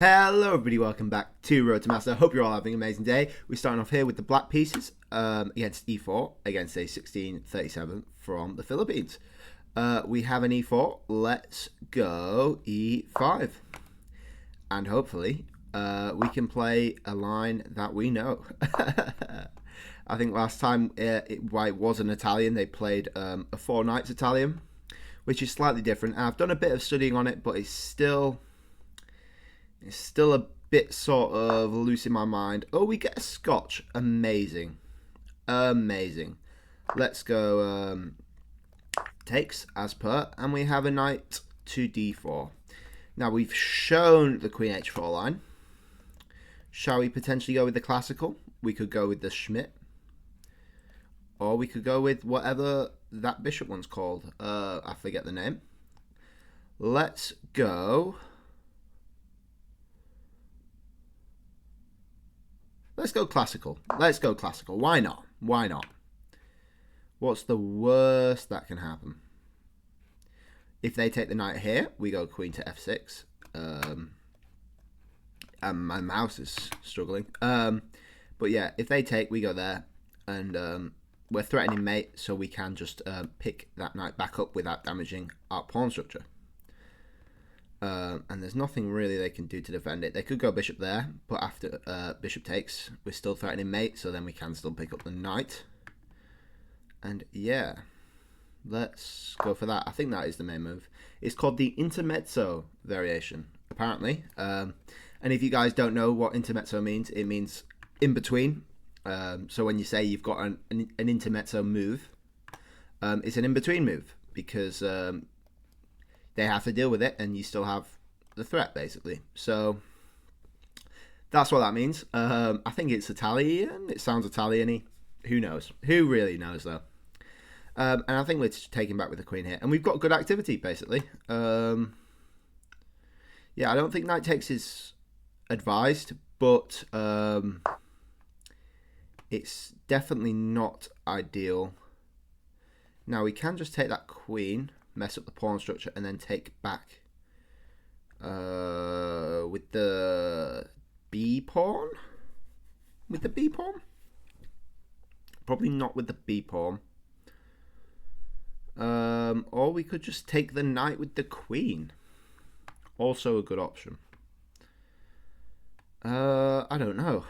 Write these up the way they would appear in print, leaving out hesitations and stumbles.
Hello everybody, welcome back to Road to Master. Hope you're all having an amazing day. We're starting off here with the black pieces against e4, against a 1637 from the Philippines. We have an e4, let's go e5. And hopefully we can play a line that we know. I think last time it was an Italian, they played a four knights Italian, which is slightly different. I've done a bit of studying on it, but it's still a bit sort of loose in my mind. Oh, we get a Scotch. Amazing. Amazing. Let's go takes as per. And we have a knight to d4. Now, we've shown the queen h4 line. Shall we potentially go with the classical? We could go with the Schmidt. Or we could go with whatever that bishop one's called. I forget the name. Let's go... Let's go classical. Let's go classical. Why not? Why not? What's the worst that can happen? If they take the knight here, we go queen to f6. And my mouse is struggling. But yeah, if they take, we go there. And we're threatening mate, so we can just pick that knight back up without damaging our pawn structure. And there's nothing really they can do to defend it. They could go bishop there, but after bishop takes, we're still threatening mate, so then we can still pick up the knight. And yeah, let's go for that. I think that is the main move. It's called the intermezzo variation, apparently. And if you guys don't know what intermezzo means, it means in between. So when you say you've got an intermezzo move, it's an in-between move, because... they have to deal with it, and you still have the threat, basically. So that's what that means. I think it's Italian. It sounds Italian-y. Who knows? Who really knows, though? And I think we're taking back with the queen here. And we've got good activity, basically. Yeah, I don't think knight takes is advised, but it's definitely not ideal. Now, we can just take that queen... mess up the pawn structure, and then take back with the b pawn. With the b pawn, probably not with the b pawn. Or we could just take the knight with the queen. Also a good option. I don't know.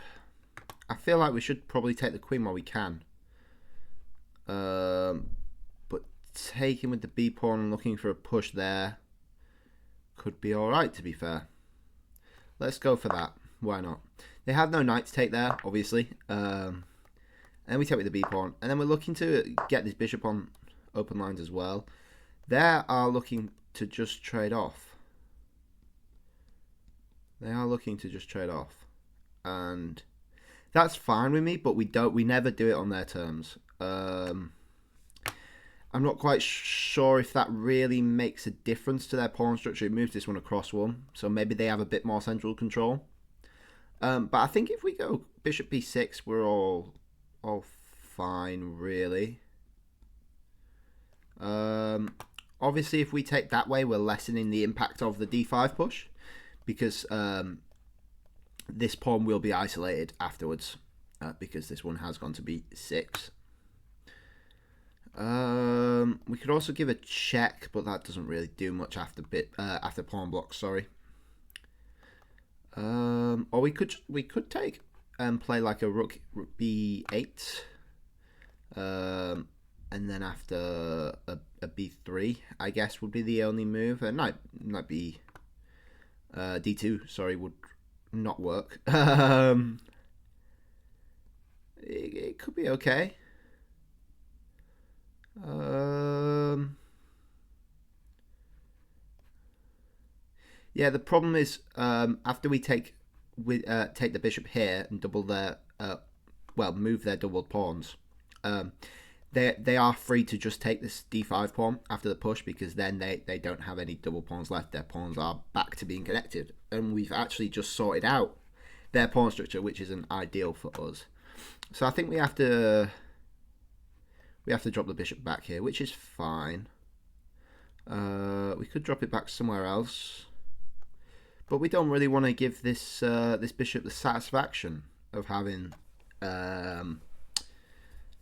I feel like we should probably take the queen while we can. Taking with the b pawn and looking for a push there could be alright, to be fair. Let's go for that. Why not? They have no knight to take there, obviously. And we take with the b pawn. And then we're looking to get this bishop on open lines as well. They are looking to just trade off. They are looking to just trade off. And that's fine with me, but we never do it on their terms. I'm not quite sure if that really makes a difference to their pawn structure. It moves this one across one, so maybe they have a bit more central control. But I think if we go bishop b6, we're all fine, really. Obviously, if we take that way, we're lessening the impact of the d5 push, because this pawn will be isolated afterwards, because this one has gone to b6. We could also give a check, but that doesn't really do much after pawn blocks. Sorry. Or we could take and play like a rook b8, and then after a b3, I guess would be the only move. Knight b d2. Sorry, would not work. It could be okay. Yeah, the problem is after we take the bishop here and double their move their doubled pawns, they are free to just take this d5 pawn after the push, because then they don't have any double pawns left. Their pawns are back to being connected, and we've actually just sorted out their pawn structure, which isn't ideal for us. So I think we have to drop the bishop back here, which is fine. We could drop it back somewhere else. But we don't really want to give this this bishop the satisfaction of having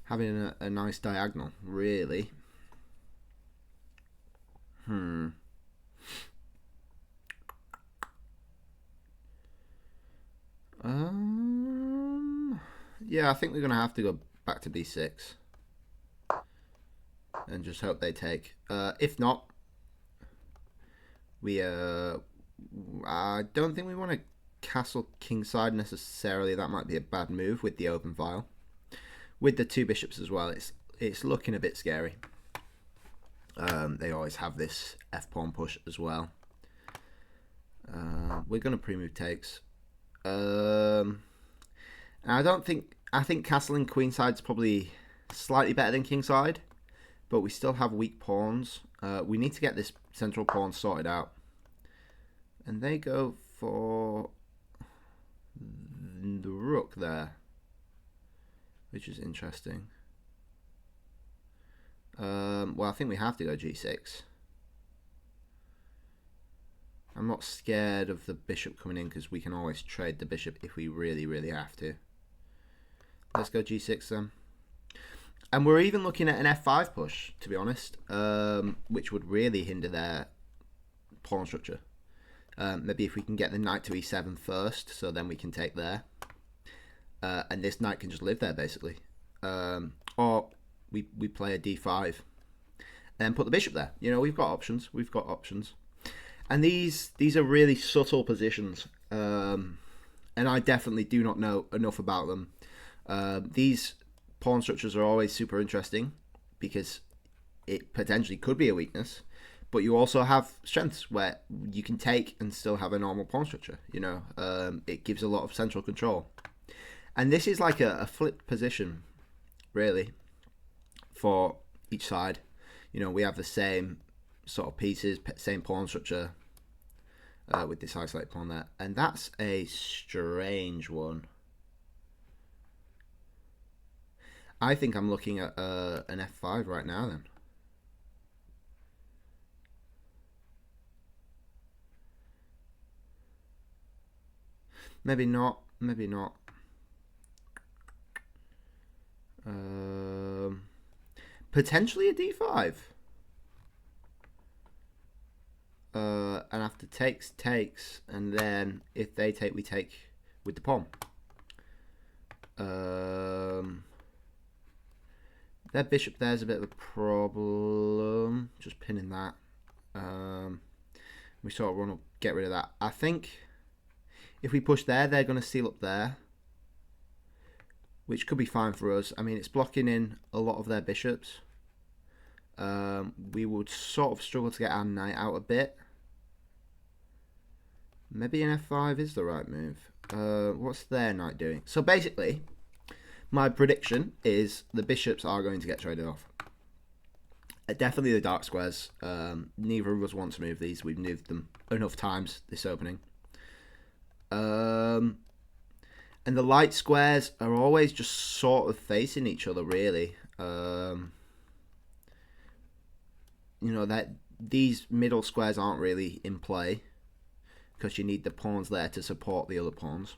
having a nice diagonal, really. Yeah, I think we're gonna have to go back to b6 and just hope they take. If not, we I don't think we want to castle kingside necessarily. That might be a bad move with the open file. With the two bishops as well, it's looking a bit scary. They always have this f pawn push as well. We're gonna pre-move takes. And I think castling queenside's probably slightly better than kingside, but we still have weak pawns. We need to get this central pawn sorted out. And they go for the rook there, which is interesting. Well, I think we have to go g6. I'm not scared of the bishop coming in because we can always trade the bishop if we really, really have to. Let's go g6 then. And we're even looking at an f5 push, to be honest, which would really hinder their pawn structure. Maybe if we can get the knight to e7 first, so then we can take there. And this knight can just live there, basically. Or we play a d5 and put the bishop there. You know, we've got options. We've got options. And these are really subtle positions. And I definitely do not know enough about them. These pawn structures are always super interesting because it potentially could be a weakness, but you also have strengths where you can take and still have a normal pawn structure. You know, it gives a lot of central control. And this is like a flip position, really, for each side. You know, we have the same sort of pieces, same pawn structure with this isolated pawn there. And that's a strange one. I think I'm looking at an f5 right now then. Maybe not, maybe not. Potentially a d5. And after takes, and then if they take, we take with the pawn. Their bishop there's a bit of a problem. Just pinning that. We sort of want to get rid of that. I think if we push there, they're going to seal up there, which could be fine for us. I mean, it's blocking in a lot of their bishops. We would sort of struggle to get our knight out a bit. Maybe an f5 is the right move. What's their knight doing? So basically, my prediction is the bishops are going to get traded off. Definitely the dark squares. Neither of us want to move these. We've moved them enough times this opening. And the light squares are always just sort of facing each other, really. You know, that these middle squares aren't really in play because you need the pawns there to support the other pawns.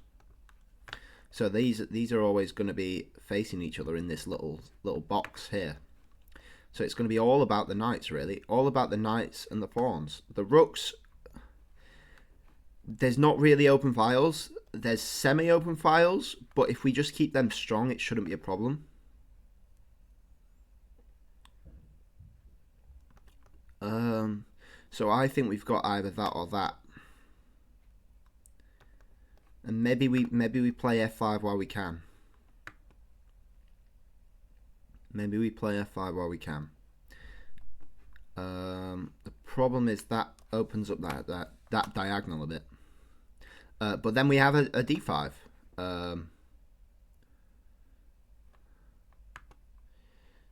So these are always going to be facing each other in this little box here. So it's going to be all about the knights, really. All about the knights and the pawns. The rooks, there's not really open files. There's semi-open files, but if we just keep them strong, it shouldn't be a problem. So I think we've got either that or that. And maybe we play f5 while we can. Maybe we play f5 while we can. The problem is that opens up that diagonal a bit. But then we have a d5.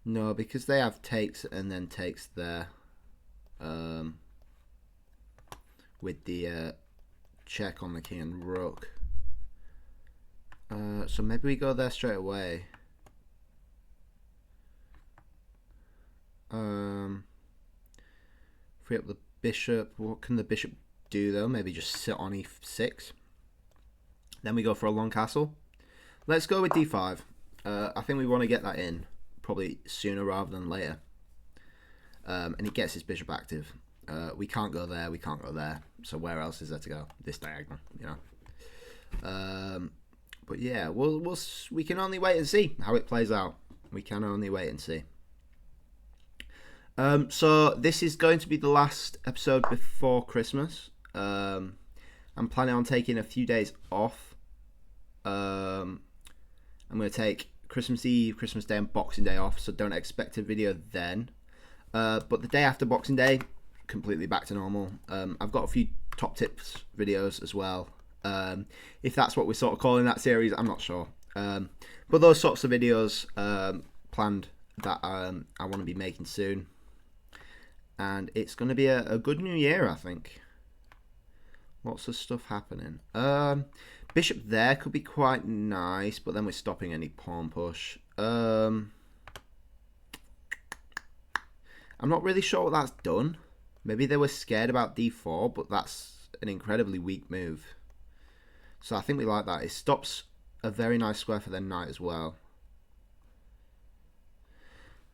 No, because they have takes and then takes there. With the check on the king and rook. So maybe we go there straight away. Free up the bishop. What can the bishop do though. Maybe just sit on e6. Then we go for a long castle. Let's go with d5. I think we want to get that in probably sooner rather than later. And it gets his bishop active. We can't go there. We can't go there. So where else is there to go? This diagonal, you know. But yeah, we can only wait and see how it plays out. We can only wait and see. So this is going to be the last episode before Christmas. I'm planning on taking a few days off. I'm going to take Christmas Eve, Christmas Day, and Boxing Day off, so don't expect a video then. But the day after Boxing Day, completely back to normal. I've got a few top tips videos as well. If that's what we're sort of calling that series, I'm not sure. But those sorts of videos planned that I want to be making soon. And it's going to be a good new year, I think. Lots of stuff happening. Bishop there could be quite nice, but then we're stopping any pawn push. I'm not really sure what that's done. Maybe they were scared about d4, but that's an incredibly weak move. So I think we like that. It stops a very nice square for their knight as well.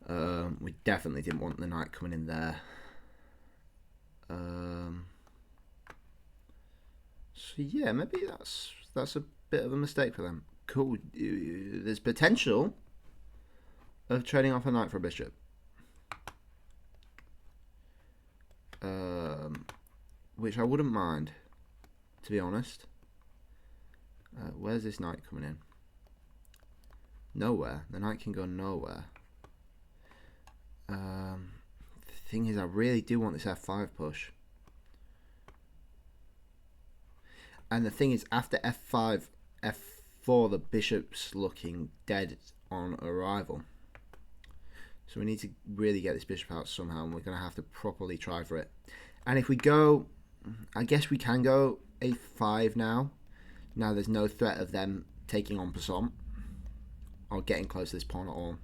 We definitely didn't want the knight coming in there. So yeah, maybe that's a bit of a mistake for them. Cool. There's potential of trading off a knight for a bishop. Which I wouldn't mind, to be honest. Where's this knight coming in? Nowhere. The knight can go nowhere. The thing is, I really do want this f5 push. And the thing is, after f5, f4, the bishop's looking dead on arrival. So we need to really get this bishop out somehow, and we're going to have to properly try for it. And if we go, I guess we can go a5 now. Now there's no threat of them taking on passant or getting close to this pawn at all.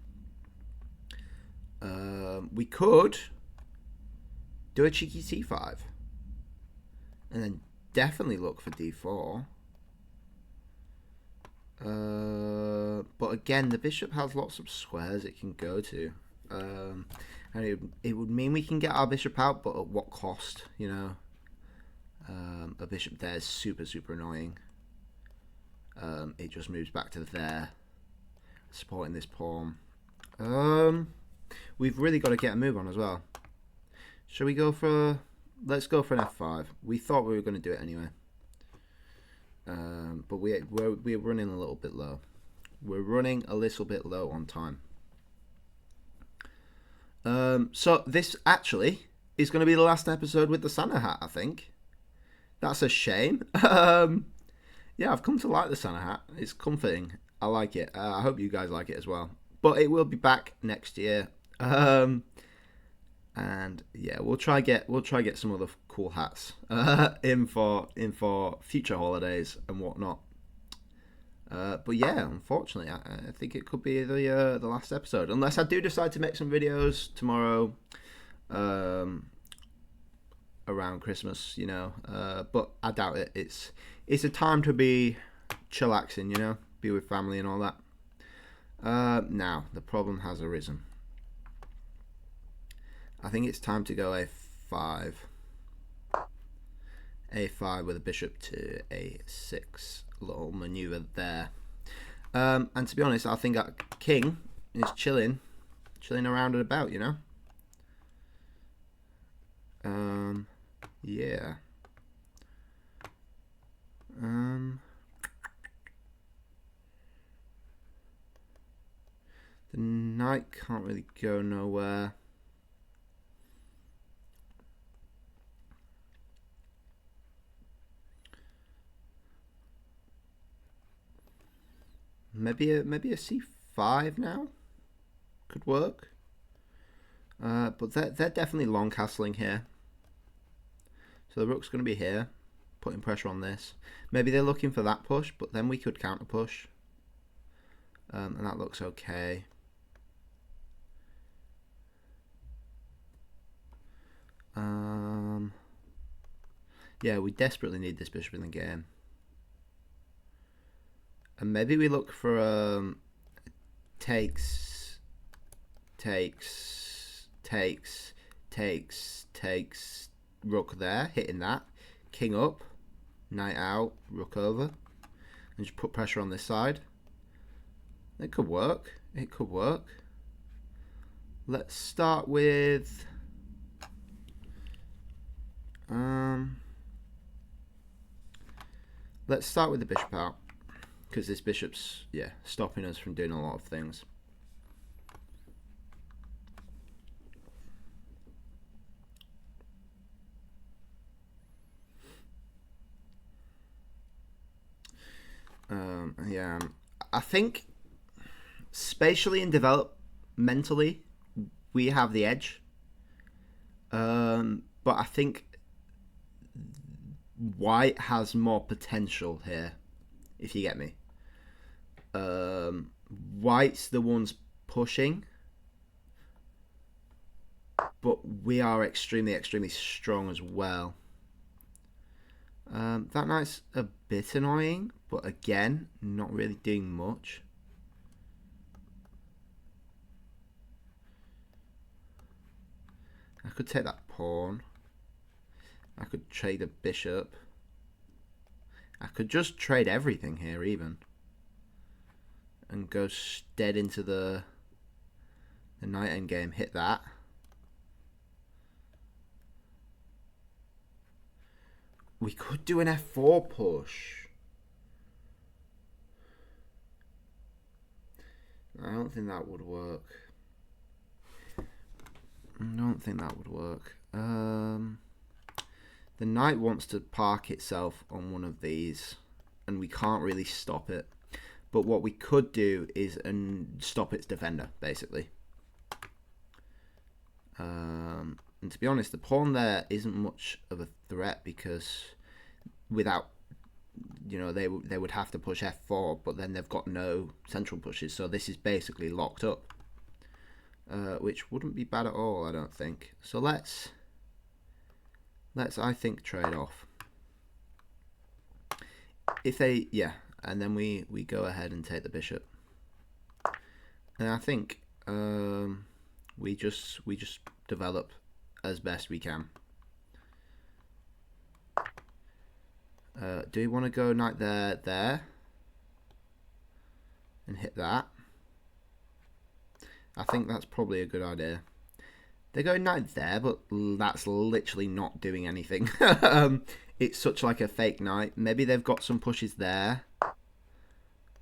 We could do a cheeky c5 and then definitely look for d4. But again, the bishop has lots of squares it can go to. And it would mean we can get our bishop out, but at what cost, you know? A bishop there is super, super annoying. It just moves back to there, supporting this pawn. We've really got to get a move on as well. Shall we go for... Let's go for an f5. We thought we were going to do it anyway. But we're running a little bit low. We're running a little bit low on time. So this actually is going to be the last episode with the Santa hat, I think. That's a shame. Yeah, I've come to like the Santa hat. It's comforting. I like it. I hope you guys like it as well. But it will be back next year. And yeah, we'll try get some other cool hats in for future holidays and whatnot. But yeah, unfortunately, I think it could be the last episode, unless I do decide to make some videos tomorrow around Christmas, you know. But I doubt it. It's a time to be chillaxing, you know, be with family and all that. Now the problem has arisen. I think it's time to go a5. a5 with a bishop to a6. Little maneuver there. And to be honest, I think that king is chilling around and about, you know. Yeah. The knight can't really go nowhere. Maybe a c5 now could work. But they're definitely long castling here. So the rook's going to be here, putting pressure on this. Maybe they're looking for that push, but then we could counter push. And that looks okay. Yeah, we desperately need this bishop in the game. And maybe we look for takes, rook there, hitting that, king up, knight out, rook over, and just put pressure on this side. It could work. It could work. Let's start with let's start with the bishop out, because this bishop's stopping us from doing a lot of things. Yeah, I think spatially and developmentally we have the edge, but I think white has more potential here, if you get me. White's the ones pushing, but we are extremely strong as well. That knight's a bit annoying, but again, not really doing much. I could take that pawn. I could trade a bishop. I could just trade everything here even. And go dead into the knight endgame, hit that. We could do an f4 push. I don't think that would work. The knight wants to park itself on one of these, and we can't really stop it. But what we could do is stop its defender, basically. And to be honest, the pawn there isn't much of a threat, because without, they would have to push f4, but then they've got no central pushes, so this is basically locked up, which wouldn't be bad at all, I don't think. So let's I think trade off. If they and then we go ahead and take the bishop, and I think we just develop as best we can. Do we want to go knight there and hit that? I think that's probably a good idea. They're going knight there, but that's literally not doing anything. It's such like a fake knight. Maybe they've got some pushes there,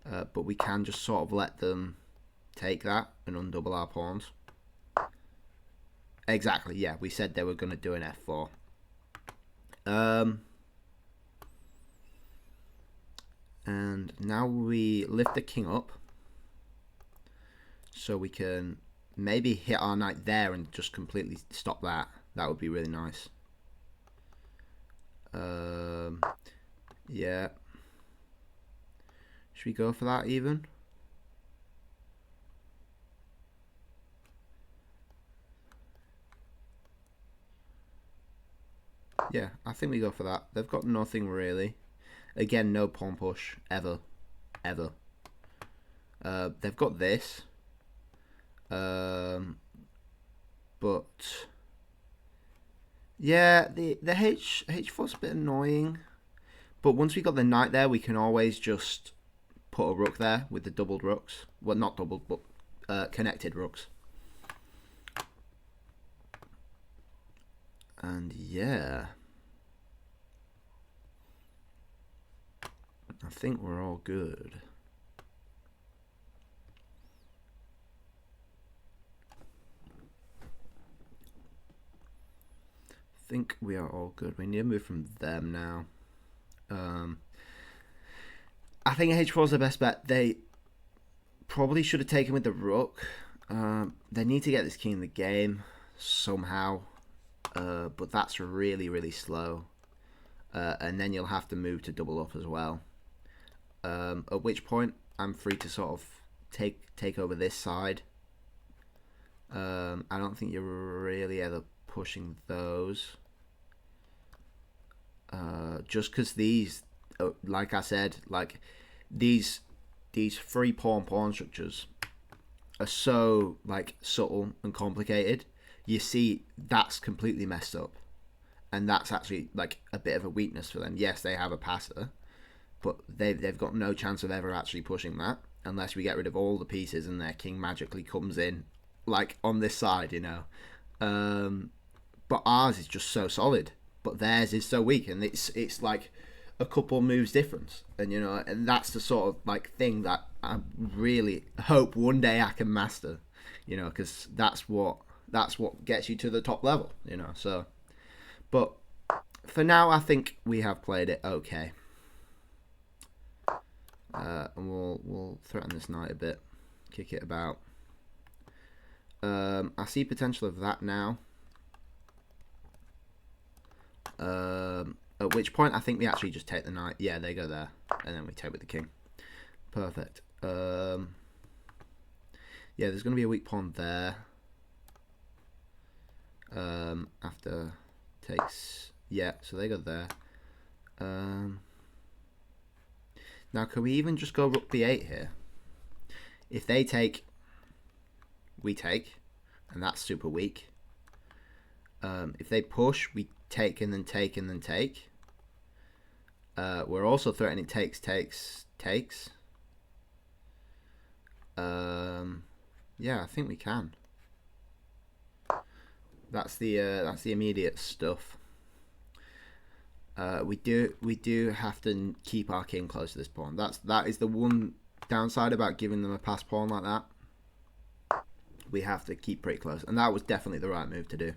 but we can just sort of let them take that and undouble our pawns. Exactly, yeah, we said they were going to do an f4. And now we lift the king up, so we can maybe hit our knight there and just completely stop that. That would be really nice. Yeah. Should we go for that even? Yeah, I think we go for that. They've got nothing really. Again, no pawn push, ever. They've got this. But yeah, the h4's a bit annoying. But once we got the knight there, we can always just put a rook there with the doubled rooks. Well, not doubled, but connected rooks. And yeah, I think we're all good. I think we are all good. We need to move from them now. I think h4 is the best bet. They probably should have taken with the rook. They need to get this king in the game somehow, but that's really slow. And then you'll have to move to double up as well. At which point I'm free to sort of take over this side. I don't think you're really ever pushing those. just because these, like I said, like these free pawn structures are so like subtle and complicated. You see, that's completely messed up, and that's actually like a bit of a weakness for them. Yes, they have a passer, but they've got no chance of ever actually pushing that unless we get rid of all the pieces and their king magically comes in, like on this side, you know. But ours is just so solid, but theirs is so weak, and it's like a couple moves difference, and you know, and that's the sort of like thing that I really hope one day I can master, you know, because that's what gets you to the top level, you know. So, but for now, I think we have played it okay. And we'll threaten this knight a bit, kick it about. I see potential of that now. At which point I think we actually just take the knight. Yeah, they go there, and then we take with the king. Perfect. Yeah, there's going to be a weak pawn there. After takes. Yeah, so they go there. Now, can we even just go rook b8 here? If they take, we take, and that's super weak. If they push, we take and then take and then take. We're also threatening takes. Yeah, I think we can. That's the immediate stuff. We do have to keep our king close to this pawn. That is the one downside about giving them a pass pawn like that. We have to keep pretty close, and that was definitely the right move to do.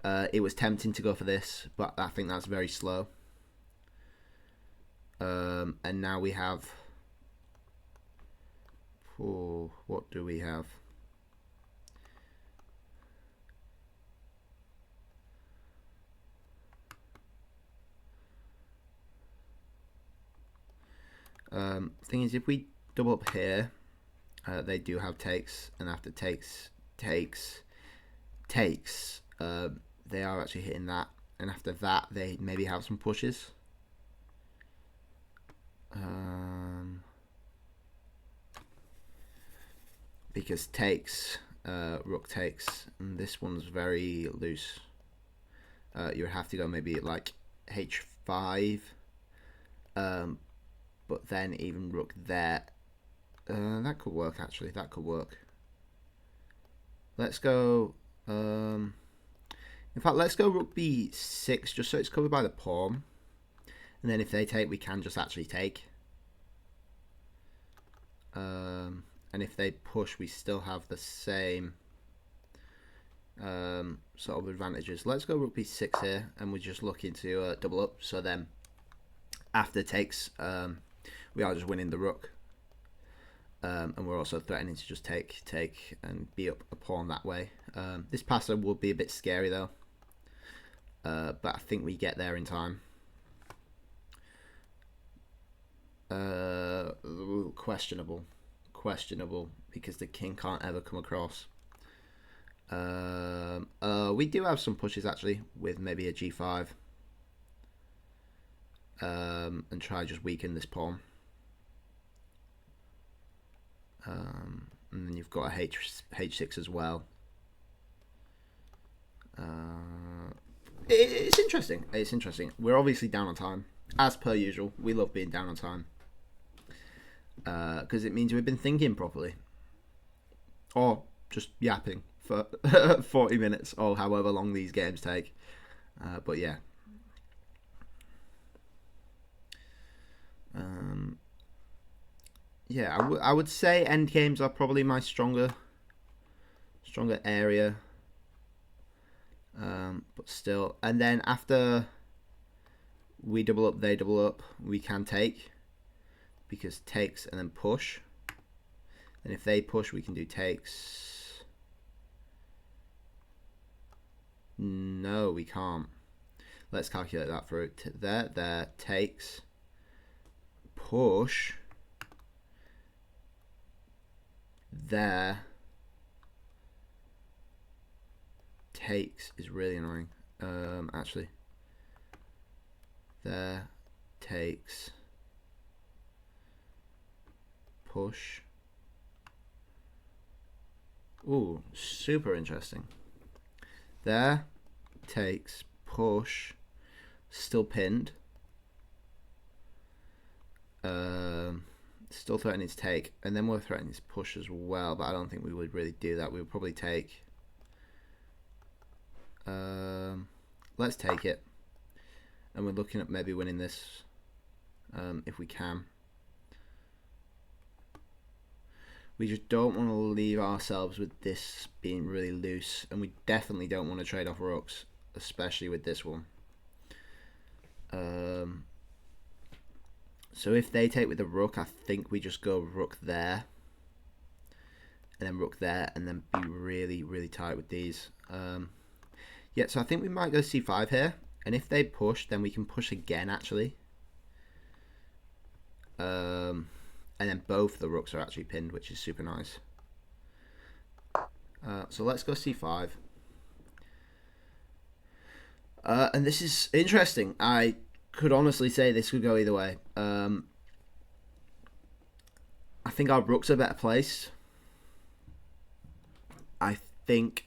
It was tempting to go for this, but I think that's very slow. And now we have. Oh, what do we have? Thing is, if we double up here, they do have takes, and after takes, they are actually hitting that, and after that, they maybe have some pushes. Because takes, rook takes, and this one's very loose. You would have to go maybe like h5, but then even rook there. That could work actually. That could work. Let's go. In fact, let's go rook b6 just so it's covered by the pawn, and then if they take, we can just actually take. And if they push, we still have the same sort of advantages. Let's go rook b6 here, and we're just looking to double up. So then, after takes, we are just winning the rook, and we're also threatening to just take, and be up a pawn that way. This passer would be a bit scary though, but I think we get there in time. Questionable because the king can't ever come across. We do have some pushes actually with maybe a g5, and try just weaken this pawn. And then you've got a h6 as well. It's interesting. It's interesting. We're obviously down on time, as per usual. We love being down on time, because it means we've been thinking properly, or just yapping for 40 minutes or however long these games take. But yeah. Yeah, I would say end games are probably my stronger area. But still, and then after we double up, they double up, we can take, because takes and then push. And if they push, we can do takes. No, we can't. Let's calculate that for it. There, takes, push, there, takes is really annoying. Actually, There takes push. Ooh, super interesting. There takes push, still pinned. Still threatening to take, and then we're threatening to push as well, but I don't think we would really do that. We would probably take. Let's take it, and we're looking at maybe winning this if we can. We just don't want to leave ourselves with this being really loose, and we definitely don't want to trade off rooks, especially with this one. So if they take with the rook, I think we just go rook there, and then rook there, and then be really, really tight with these. Yeah, so I think we might go c5 here, and if they push, then we can push again, actually. And then both the rooks are actually pinned, which is super nice. So let's go c5. And this is interesting. I could honestly say this could go either way. I think our rooks are better placed. I think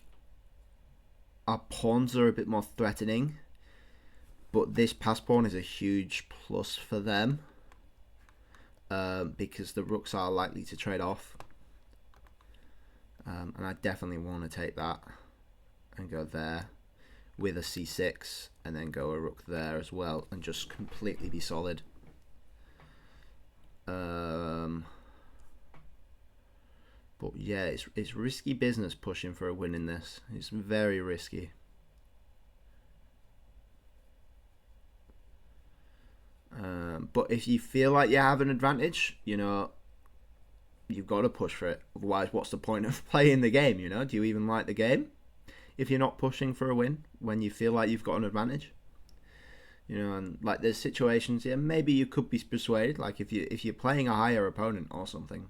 our pawns are a bit more threatening, but this pass pawn is a huge plus for them because the rooks are likely to trade off, and I definitely want to take that and go there with a c6 and then go a rook there as well and just completely be solid. But yeah, it's risky business pushing for a win in this. It's very risky. But if you feel like you have an advantage, you know, you've got to push for it. Otherwise, what's the point of playing the game, you know? Do you even like the game if you're not pushing for a win when you feel like you've got an advantage? You know, and like there's situations, yeah, maybe you could be persuaded, like if you're playing a higher opponent or something,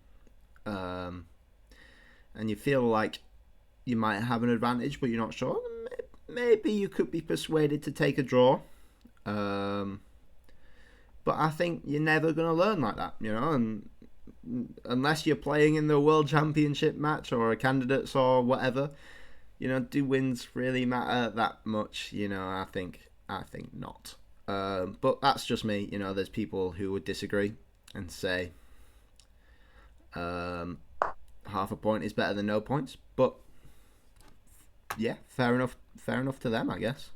and you feel like you might have an advantage, but you're not sure, maybe you could be persuaded to take a draw. But I think you're never going to learn like that, you know, and unless you're playing in the World Championship match or a candidates or whatever, you know, do wins really matter that much? You know, I think not. But that's just me. You know, there's people who would disagree and say half a point is better than no points. But yeah, fair enough to them, I guess.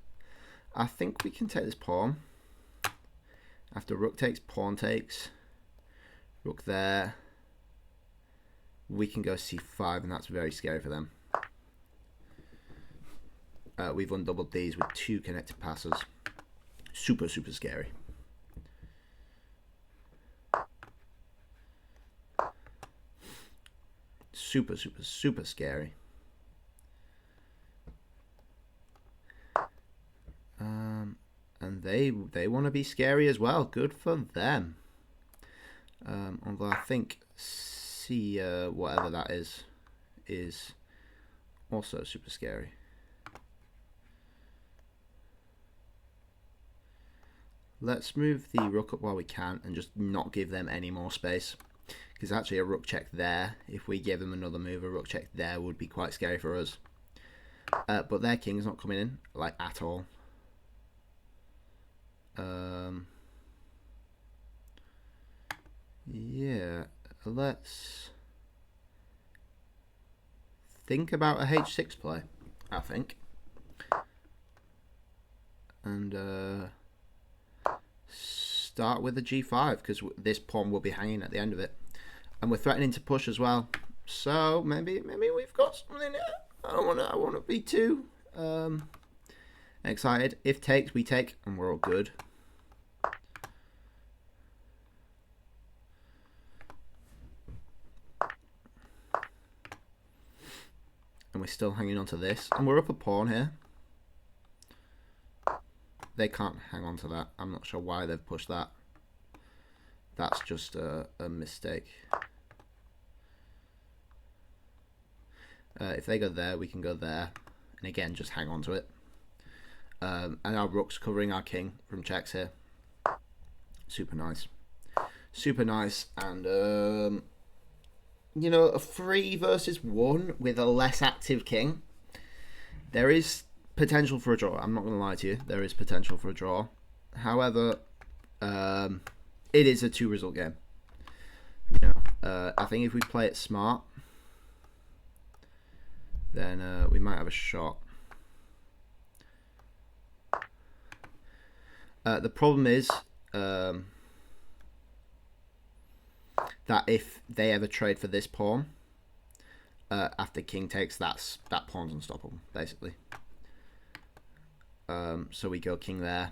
I think we can take this pawn. After rook takes, pawn takes, rook there. We can go c5, and that's very scary for them. We've undoubled these with 2 connected passes. Super, super scary. Super, super, super scary. And they want to be scary as well. Good for them. Although I think C whatever that is also super scary. Let's move the rook up while we can and just not give them any more space. Because actually a rook check there, if we give them another move, a rook check there would be quite scary for us. But their king's not coming in, like, at all. Yeah, let's think about a h6 play, I think. And start with a g5, because this pawn will be hanging at the end of it. And we're threatening to push as well. So maybe we've got something here. I don't want to be too excited. If takes, we take, and we're all good. And we're still hanging on to this. And we're up a pawn here. They can't hang on to that. I'm not sure why they've pushed that. That's just a mistake. If they go there, we can go there. And again, just hang on to it. And our rook's covering our king from checks here. Super nice. Super nice. And, you know, a 3 versus 1 with a less active king. There is potential for a draw. I'm not going to lie to you. There is potential for a draw. However, it is a 2-result game. You know, I think if we play it smart, then we might have a shot. The problem is that if they ever trade for this pawn after king takes, that pawn's unstoppable, basically. So we go king there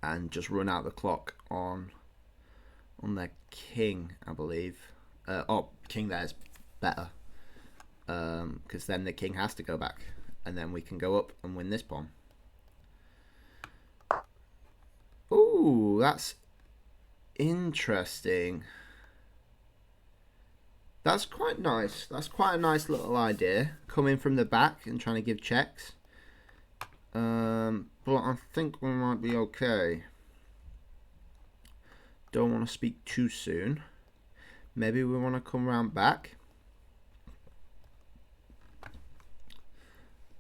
and just run out the clock on their king, I believe. King there's better, because then the king has to go back, and then we can go up and win this pawn. Ooh, that's interesting. That's quite nice. That's quite a nice little idea, coming from the back and trying to give checks. But I think we might be okay. Don't want to speak too soon. Maybe we want to come round back.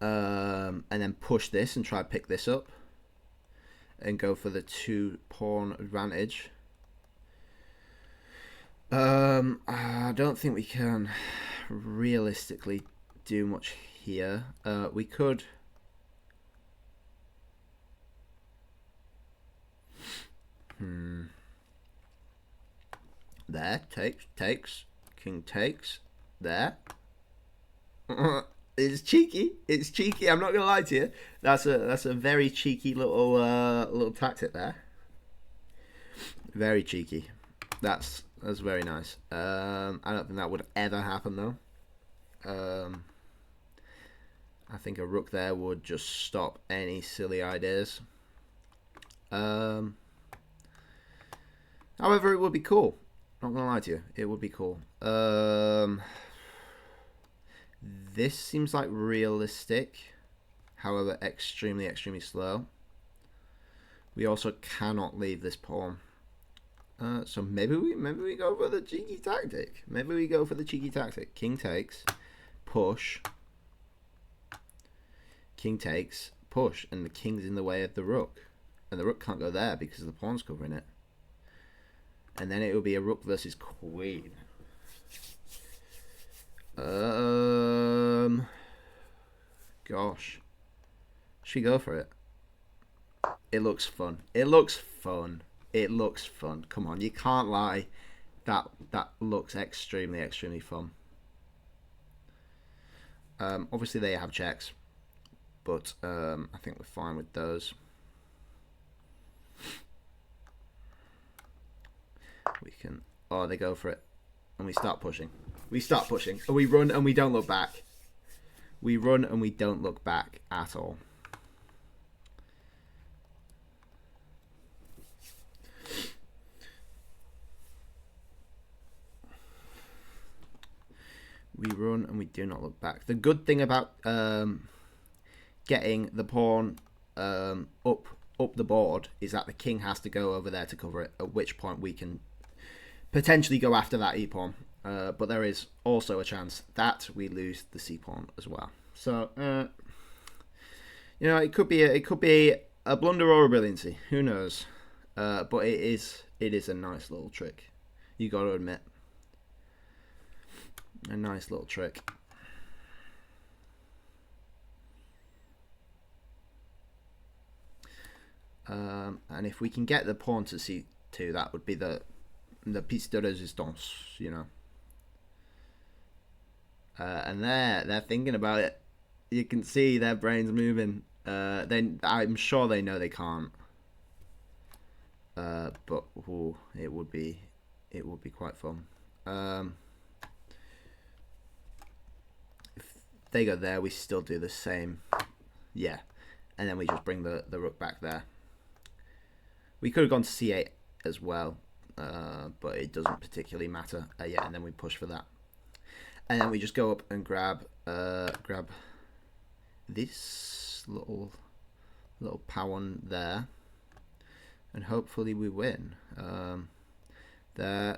And then push this and try to pick this up. And go for the 2-pawn advantage. I don't think we can realistically do much here. We could... There, takes, king takes, there. It's cheeky. It's cheeky. I'm not gonna lie to you. That's a very cheeky little tactic there. Very cheeky. That's very nice. I don't think that would ever happen though. I think a rook there would just stop any silly ideas. However, it would be cool. Not gonna lie to you, it would be cool. This seems like realistic, however, extremely, extremely slow. We also cannot leave this pawn. So maybe we go for the cheeky tactic. Maybe we go for the cheeky tactic. King takes, push. King takes, push, and the king's in the way of the rook, and the rook can't go there because the pawn's covering it. And then it will be a rook versus queen. Gosh. Should we go for it? It looks fun. It looks fun. It looks fun. Come on, you can't lie. That looks extremely, extremely fun. Obviously they have checks, but I think we're fine with those. We can... Oh, they go for it. And we start pushing. We start pushing. And we run and we don't look back. We run and we don't look back at all. We run and we do not look back. The good thing about getting the pawn up the board is that the king has to go over there to cover it, at which point we can potentially go after that e-pawn. But there is also a chance that we lose the c-pawn as well. So, you know, it could be a blunder or a brilliancy. Who knows? But it is a nice little trick. You got to admit, a nice little trick. And if we can get the pawn to c2, that would be the piece de resistance, you know. And they're thinking about it. You can see their brains moving. I'm sure they know they can't. But ooh, it would be quite fun. If they go there, we still do the same. Yeah, and then we just bring the rook back there. We could have gone to c8 as well, but it doesn't particularly matter. Yeah, and then we push for that. And then we just go up and grab this little pawn there, and hopefully we win. There.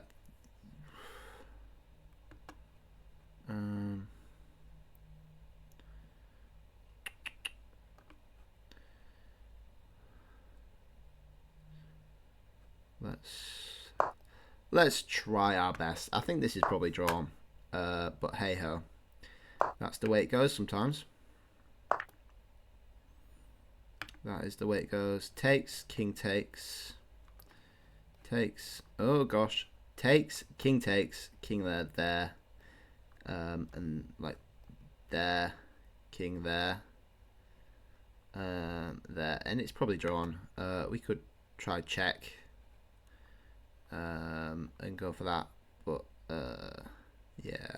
Let's try our best. I think this is probably drawn, but hey ho, that's the way it goes sometimes. That is the way it goes. Takes, king takes, takes. Oh gosh, takes, king there, and like there, king there, there, and it's probably drawn. We could try check. And go for that, but yeah.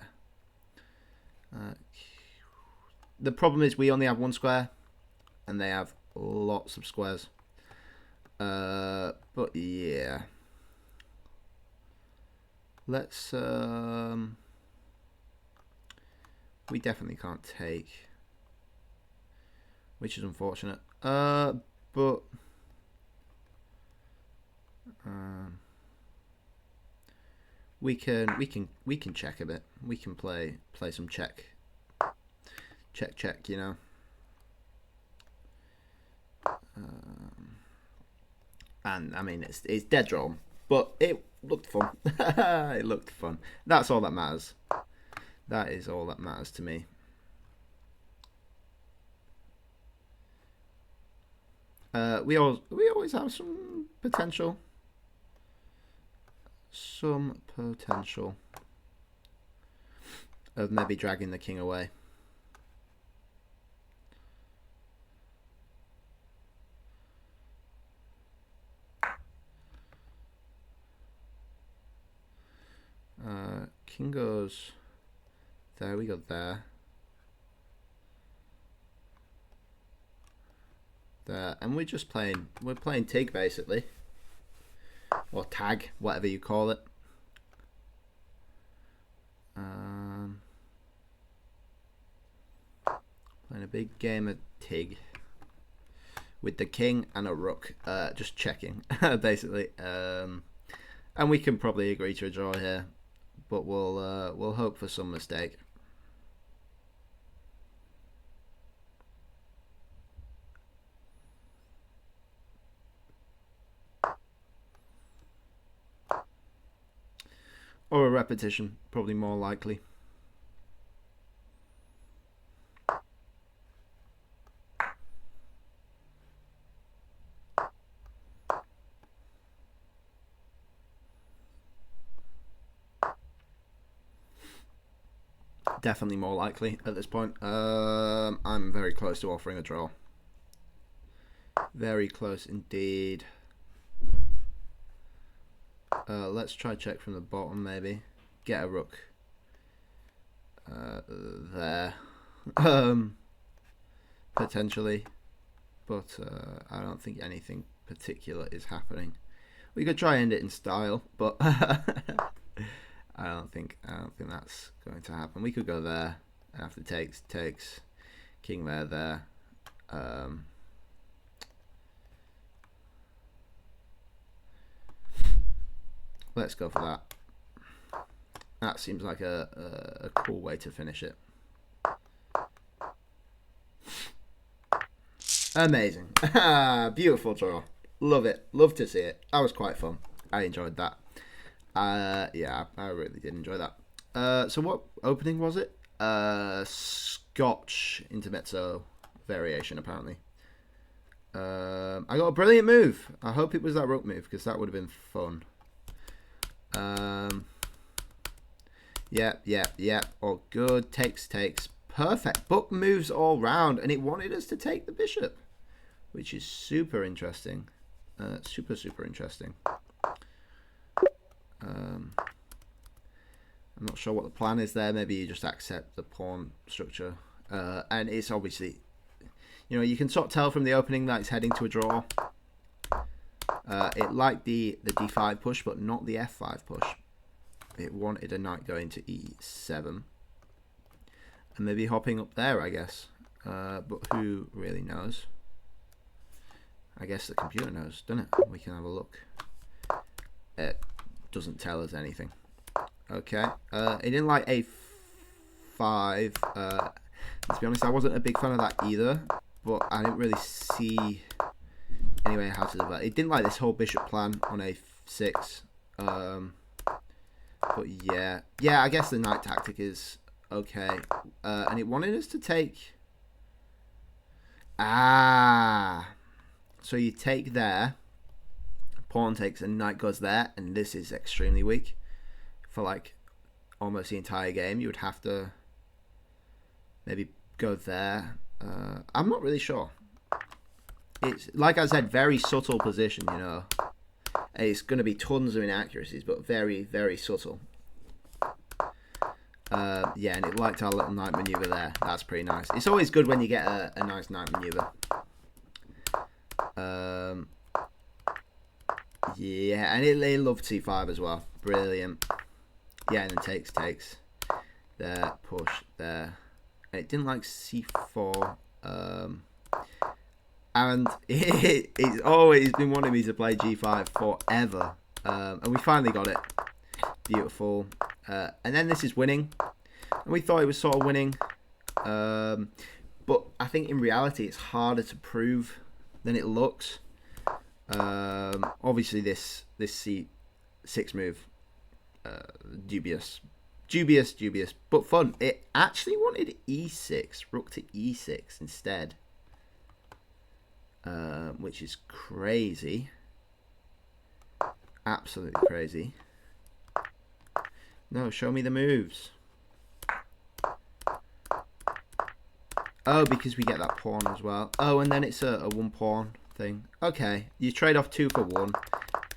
The problem is we only have one square, and they have lots of squares. But yeah, let's. We definitely can't take, which is unfortunate. But. We can check a bit. We can play some check, you know. And I mean it's dead drawn, but it looked fun. It looked fun. That's all that matters. That is all that matters to me. We always have some potential. Some potential of maybe dragging the king away. King goes there, we go there. There, and we're playing Tig basically. Or tag, whatever you call it. Playing a big game of Tig with the king and a rook. Just checking, basically. And we can probably agree to a draw here, but we'll hope for some mistake. Or a repetition, probably more likely. Definitely more likely at this point. I'm very close to offering a draw. Very close indeed. Let's try check from the bottom, maybe. Get a rook. There. Potentially. But I don't think anything particular is happening. We could try end it in style, but I don't think that's going to happen. We could go there, and after takes, king there. Let's go for that. That seems like a cool way to finish it. Amazing. Beautiful draw. Love it. Love to see it. That was quite fun. I enjoyed that. Yeah, I really did enjoy that. So what opening was it? Scotch intermezzo variation, apparently. I got a brilliant move. I hope it was that rook move, because that would have been fun. Yeah. All good. Takes. Perfect. Book moves all round, and it wanted us to take the bishop, which is super interesting. Super interesting. I'm not sure what the plan is there. Maybe you just accept the pawn structure, and it's obviously, you know, you can sort of tell from the opening that it's heading to a draw. It liked the d5 push, but not the f5 push. It wanted a knight going to e7, and maybe hopping up there, I guess. But who really knows? I guess the computer knows, doesn't it? We can have a look. It doesn't tell us anything. Okay. It didn't like a5. To be honest, I wasn't a big fan of that either, but I didn't really see anyway how to develop. It didn't like this whole bishop plan on a6. But yeah, I guess the knight tactic is okay. And it wanted us to take. So you take there, pawn takes, and knight goes there, and this is extremely weak for like almost the entire game. You would have to maybe go there. I'm not really sure. It's like I said, very subtle position, you know. It's going to be tons of inaccuracies, but very, very subtle. Yeah, and it liked our little knight maneuver there. That's pretty nice. It's always good when you get a nice knight maneuver. Yeah, and it loved c5 as well. Brilliant. Yeah, and then takes. There, push, there. And it didn't like c4. And it's always been wanting me to play g5 forever. And we finally got it. Beautiful. And then this is winning. And we thought it was sort of winning. But I think in reality it's harder to prove than it looks. Obviously this c6 move, dubious, but fun. It actually wanted e6, rook to e6 instead, which is crazy, absolutely crazy. No, show me the moves. Oh, because we get that pawn as well. Oh, and then it's a one pawn thing. Okay, you trade off 2 for 1,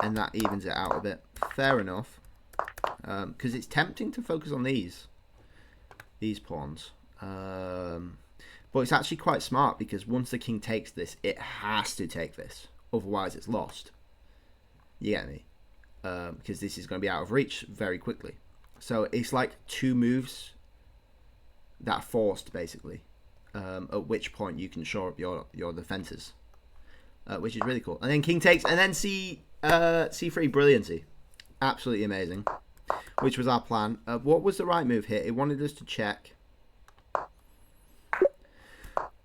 and that evens it out a bit. Fair enough. Because it's tempting to focus on these pawns. But it's actually quite smart, because once the king takes this, it has to take this. Otherwise, it's lost. You get me? Because this is going to be out of reach very quickly. So it's like 2 moves that are forced, basically. At which point you can shore up your defenses. Which is really cool. And then king takes, and then c3 brilliancy. Absolutely amazing. Which was our plan. What was the right move here? It wanted us to check.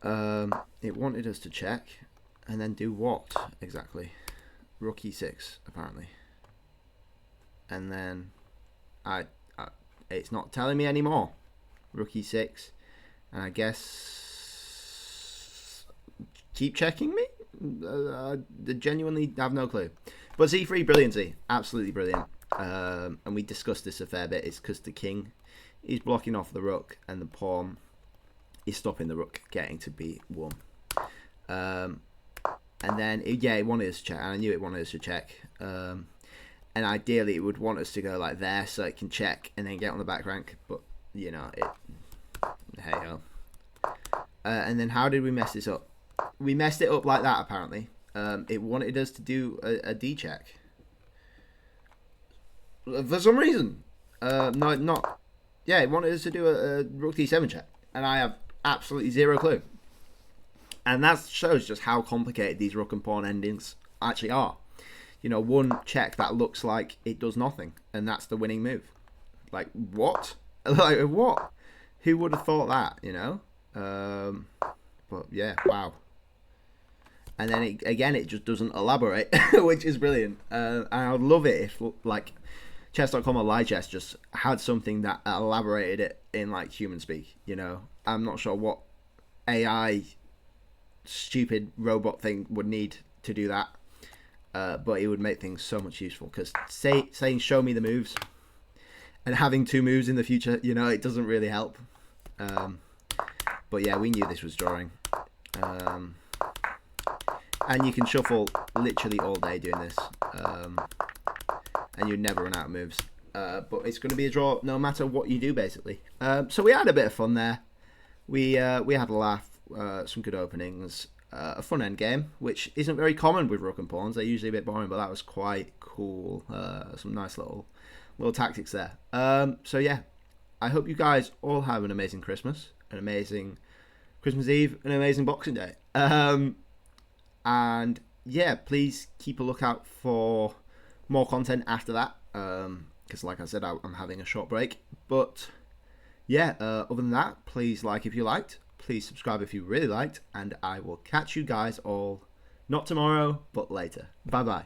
It wanted us to check. And then do what, exactly? Rook e6, apparently. And then it's not telling me anymore. Rook e6. And I guess keep checking me? I genuinely have no clue. But c3 brilliancy, absolutely brilliant. And we discussed this a fair bit. It's because the king is blocking off the rook, and the pawn is stopping the rook getting to b1. And then it wanted us to check, and I knew it wanted us to check. And ideally, it would want us to go like there, so it can check and then get on the back rank. But you know, hey ho. And then how did we mess this up? We messed it up like that, apparently. It wanted us to do a D check. For some reason. Yeah, it wanted us to do a rook d7 check. And I have absolutely zero clue. And that shows just how complicated these rook and pawn endings actually are. You know, one check that looks like it does nothing. And that's the winning move. Like, what? Like, what? Who would have thought that, you know? But yeah, wow. And then it just doesn't elaborate, which is brilliant. And I would love it if like chess.com or Lichess just had something that elaborated it in like human speak. You know, I'm not sure what AI stupid robot thing would need to do that, but it would make things so much useful. Because saying show me the moves and having 2 moves in the future, you know, it doesn't really help. But yeah, we knew this was drawing. And you can shuffle literally all day doing this. And you'd never run out of moves. But it's going to be a draw no matter what you do, basically. So we had a bit of fun there. We had a laugh, some good openings, a fun end game, which isn't very common with rook and pawns. They're usually a bit boring, but that was quite cool. Some nice little tactics there. So yeah, I hope you guys all have an amazing Christmas, an amazing Christmas Eve, an amazing Boxing Day. And yeah, please keep a lookout for more content after that. Because like I said, I'm having a short break. But yeah, other than that, please like if you liked. Please subscribe if you really liked. And I will catch you guys all, not tomorrow, but later. Bye bye.